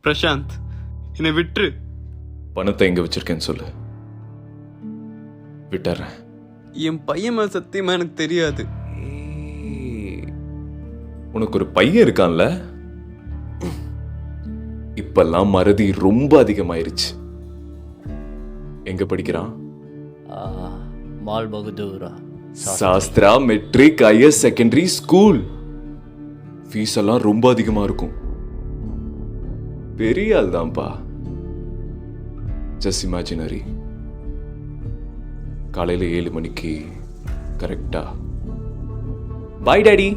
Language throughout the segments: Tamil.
பிரசாந்த், என்னை விட்டுரு. பணத்தை எங்க வச்சிருக்கேன்னு சொல்லு, விட்டுறேன். என் பையன் மேல சத்தியமா எனக்கு தெரியாது. உனக்கு ஒரு பையன் இருக்கான்ல, இப்பெல்லாம் மறதி ரொம்ப அதிகமாயிருச்சு. எங்க படிக்கிறான்? மால் பகதூரா சாஸ்திரா matric higher secondary school. Fees எல்லாம் ரொம்ப அதிகமா இருக்கும். பெரிய ஆள் தான்ப்பா. Just imaginary. காலையில 7 மணிக்கு கரெக்டா பாய் டாடி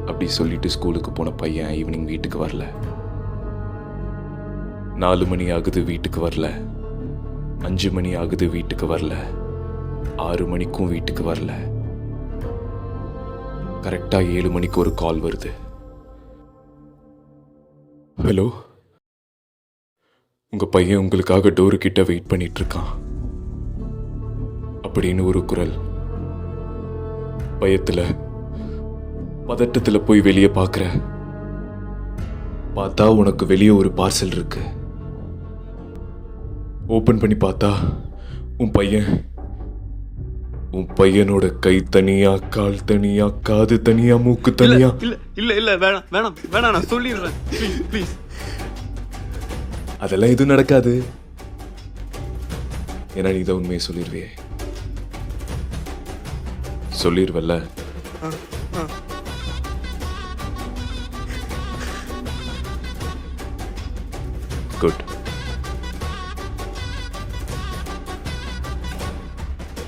அப்படி சொல்லிட்டு ஸ்கூலுக்கு போன பையன் ஈவினிங் வீட்டுக்கு வரல. 4 மணி ஆகுது வீட்டுக்கு வரல. 5 மணி ஆகுது வீட்டுக்கு வரல. 6 மணிக்கும் வீட்டுக்கு வரல. கரெக்டா 7 மணிக்கு ஒரு கால் வருது. ஹலோ, உங்க பையன் உங்களுக்காக டோரு கிட்ட வெயிட் பண்ணிட்டு இருக்கான் அப்படின்னு ஒரு குரல். பயத்துல பதட்டத்துல போய் வெளியே பார்க்கற. பார்த்தா உனக்கு வெளியே ஒரு பார்சல் இருக்கு. ஓபன் பண்ணி பார்த்தா உன் பையனோட கை தனியா, கால் தனியா, காது தனியா, மூக்கு தனியா. இல்ல இல்ல இல்ல வேணாம் வேணாம் வேணாம், நான் சொல்லிடுறேன். Please please. அதெல்லாம் எதுவும் நடக்காது. ஏன்னா நீ தான் உண்மையை சொல்லிடுவியே. சொல்லிடுவல்ல? குட்.